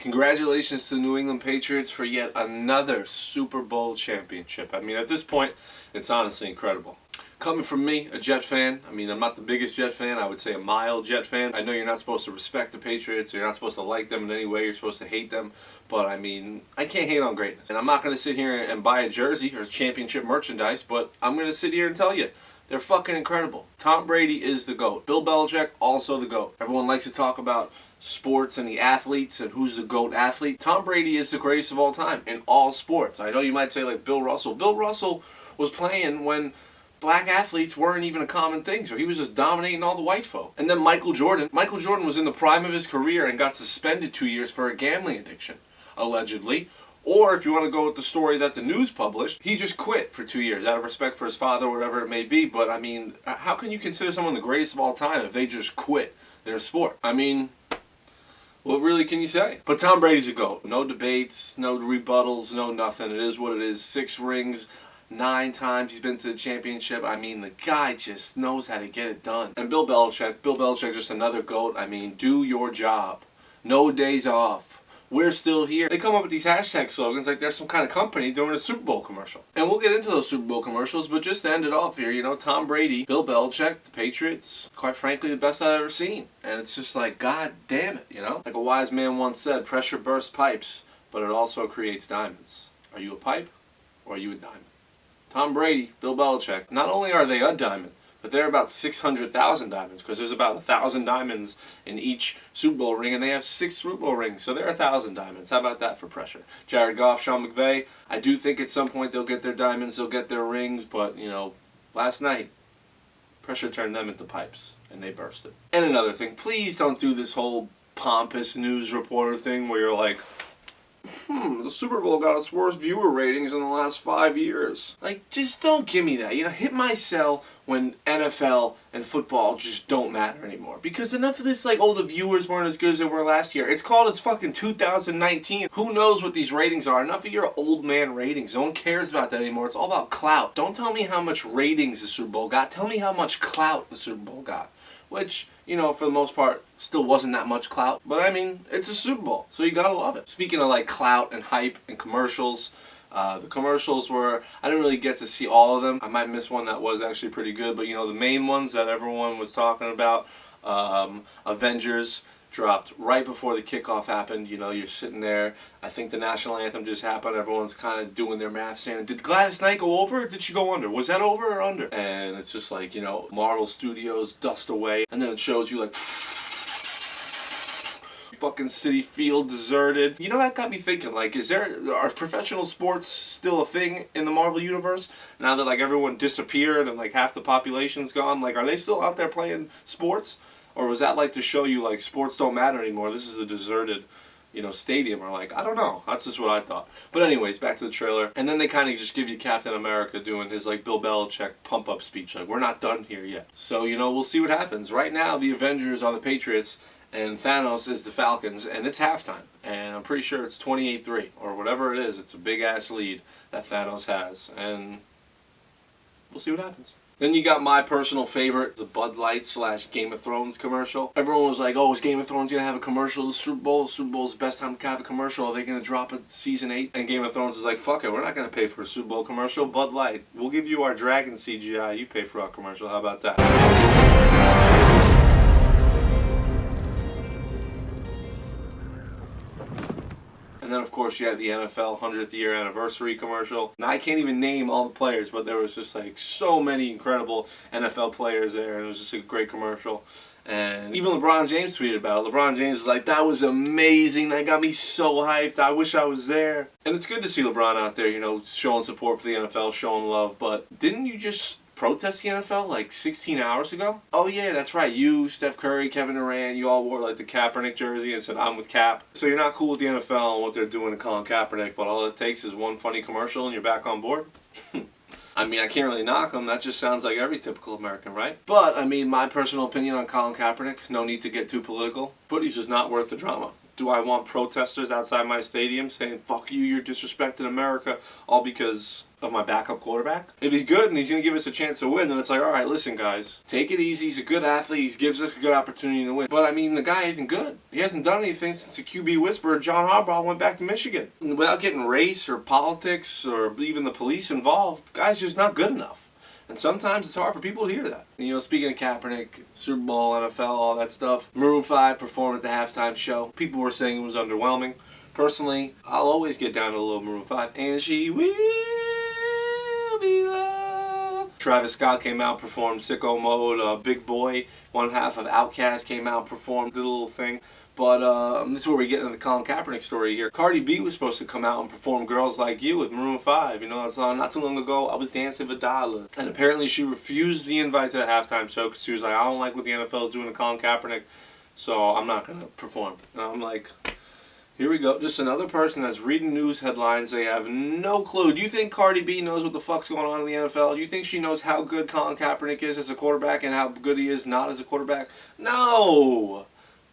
Congratulations to the New England Patriots for yet another Super Bowl championship. I mean, at this point, it's honestly incredible. Coming from me, a Jet fan, I mean, I'm not the biggest Jet fan, I would say a mild Jet fan. I know you're not supposed to respect the Patriots, you're not supposed to like them in any way, you're supposed to hate them, but I mean, I can't hate on greatness. And I'm not going to sit here and buy a jersey or championship merchandise, but I'm going to sit here and tell you, they're fucking incredible. Tom Brady is the GOAT. Bill Belichick, also the GOAT. Everyone likes to talk about sports and the athletes and who's the GOAT athlete. Tom Brady is the greatest of all time in all sports. I know you might say like Bill Russell. Bill Russell was playing when black athletes weren't even a common thing, so he was just dominating all the white folk. And then Michael Jordan was in the prime of his career and got suspended 2 years for a gambling addiction, allegedly. Or if you want to go with the story that the news published, he just quit for 2 years out of respect for his father or whatever it may be. But I mean, how can you consider someone the greatest of all time if they just quit their sport? I mean, what really can you say? But Tom Brady's a GOAT. No debates, no rebuttals, no nothing. It is what it is. 6 rings, 9 times he's been to the championship. I mean, the guy just knows how to get it done. And Bill Belichick just another GOAT. I mean, do your job. No days off. We're still here. They come up with these hashtag slogans like there's some kind of company doing a Super Bowl commercial. And we'll get into those Super Bowl commercials, but just to end it off here, you know, Tom Brady, Bill Belichick, the Patriots, quite frankly, the best I've ever seen. And it's just like, God damn it, you know? Like a wise man once said, pressure bursts pipes, but it also creates diamonds. Are you a pipe or are you a diamond? Tom Brady, Bill Belichick, not only are they a diamond, but they're about 600,000 diamonds, because there's about 1,000 diamonds in each Super Bowl ring, and they have 6 Super Bowl rings, so they're 1,000 diamonds. How about that for pressure? Jared Goff, Sean McVay, I do think at some point they'll get their diamonds, they'll get their rings, but, you know, last night, pressure turned them into pipes, and they bursted. And another thing, please don't do this whole pompous news reporter thing where you're like, the Super Bowl got its worst viewer ratings in the last 5 years. Like, just don't give me that. You know, hit my cell when NFL and football just don't matter anymore. Because enough of this, like, oh, the viewers weren't as good as they were last year. It's fucking 2019. Who knows what these ratings are? Enough of your old man ratings. No one cares about that anymore. It's all about clout. Don't tell me how much ratings the Super Bowl got. Tell me how much clout the Super Bowl got. Which, you know, for the most part, still wasn't that much clout. But I mean, it's a Super Bowl, so you gotta love it. Speaking of like clout and hype and commercials, the commercials were, I didn't really get to see all of them. I might miss one that was actually pretty good, but you know, the main ones that everyone was talking about, Avengers, dropped right before the kickoff happened. You know, you're sitting there. I think the national anthem just happened. Everyone's kind of doing their math, saying, did Gladys Knight go over or did she go under? Was that over or under? And it's just like, you know, Marvel Studios dust away. And then it shows you like fucking Citi Field deserted. You know, that got me thinking, like, are professional sports still a thing in the Marvel universe? Now that like everyone disappeared and like half the population's gone, like, are they still out there playing sports? Or was that like to show you like sports don't matter anymore? This is a deserted, you know, stadium. Or like, I don't know. That's just what I thought. But anyways, back to the trailer. And then they kind of just give you Captain America doing his like Bill Belichick pump up speech. Like, we're not done here yet. So, you know, we'll see what happens. Right now, the Avengers are the Patriots and Thanos is the Falcons. And it's halftime. And I'm pretty sure it's 28-3 or whatever it is. It's a big ass lead that Thanos has. And we'll see what happens. Then you got my personal favorite, the Bud Light / Game of Thrones commercial. Everyone was like, oh, is Game of Thrones going to have a commercial? The Super Bowl is the best time to have a commercial. Are they going to drop it season 8? And Game of Thrones is like, fuck it, we're not going to pay for a Super Bowl commercial. Bud Light, we'll give you our dragon CGI. You pay for our commercial. How about that? And then, of course, you had the NFL 100th year anniversary commercial. Now, I can't even name all the players, but there was just like so many incredible NFL players there, and it was just a great commercial. And even LeBron James tweeted about it. LeBron James was like, that was amazing. That got me so hyped. I wish I was there. And it's good to see LeBron out there, you know, showing support for the NFL, showing love. But didn't you just protest the NFL like 16 hours ago? Oh yeah, that's right. You, Steph Curry, Kevin Durant, you all wore like the Kaepernick jersey and said, I'm with Cap. So you're not cool with the NFL and what they're doing to Colin Kaepernick, but all it takes is one funny commercial and you're back on board? I mean, I can't really knock him. That just sounds like every typical American, right? But, I mean, my personal opinion on Colin Kaepernick, no need to get too political, but he's just not worth the drama. Do I want protesters outside my stadium saying, fuck you, you're disrespecting America, all because of my backup quarterback? If he's good and he's going to give us a chance to win, then it's like, alright, listen guys, take it easy, he's a good athlete, he gives us a good opportunity to win. But I mean, the guy isn't good. He hasn't done anything since the QB whisperer John Harbaugh went back to Michigan. Without getting race or politics or even the police involved, the guy's just not good enough. And sometimes it's hard for people to hear that. You know, speaking of Kaepernick, Super Bowl, NFL, all that stuff, Maroon 5 performed at the halftime show. People were saying it was underwhelming. Personally, I'll always get down to a little Maroon 5. And she will be loved. Travis Scott came out, performed Sicko Mode. Big Boy, one half of Outkast, came out, performed, did a little thing. But this is where we get into the Colin Kaepernick story here. Cardi B was supposed to come out and perform Girls Like You with Maroon 5. You know, it's not too long ago, I was dancing with Dollar. And apparently she refused the invite to the halftime show because she was like, I don't like what the NFL is doing to Colin Kaepernick, so I'm not going to perform. And I'm like, here we go. Just another person that's reading news headlines. They have no clue. Do you think Cardi B knows what the fuck's going on in the NFL? Do you think she knows how good Colin Kaepernick is as a quarterback and how good he is not as a quarterback? No!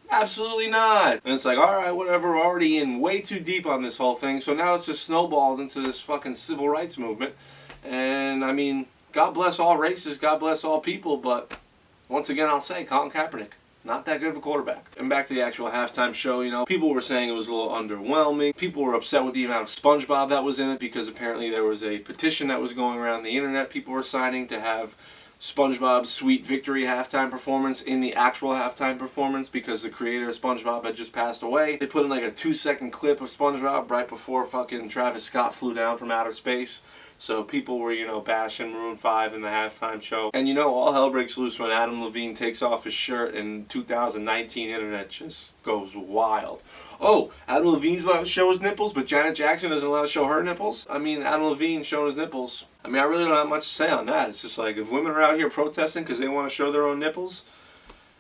Absolutely not. And it's like, alright, whatever, we're already in way too deep on this whole thing, so now it's just snowballed into this fucking civil rights movement. And, I mean, God bless all races, God bless all people, but once again I'll say, Colin Kaepernick, not that good of a quarterback. And back to the actual halftime show, you know, people were saying it was a little underwhelming. People were upset with the amount of SpongeBob that was in it because apparently there was a petition that was going around the internet. People were signing to have SpongeBob's Sweet Victory halftime performance in the actual halftime performance because the creator of SpongeBob had just passed away. They put in like a 2-second clip of SpongeBob right before fucking Travis Scott flew down from outer space. So people were, you know, bashing Maroon 5 in the halftime show. And you know, all hell breaks loose when Adam Levine takes off his shirt and 2019 internet just goes wild. Oh, Adam Levine's allowed to show his nipples, but Janet Jackson isn't allowed to show her nipples? I mean, Adam Levine showing his nipples. I mean, I really don't have much to say on that. It's just like, if women are out here protesting because they want to show their own nipples,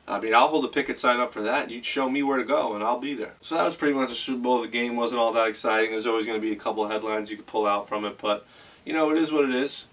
I mean, I'll hold a picket sign up for that. You'd show me where to go, and I'll be there. So that was pretty much the Super Bowl. The game wasn't all that exciting. There's always going to be a couple of headlines you could pull out from it, but, you know, it is what it is.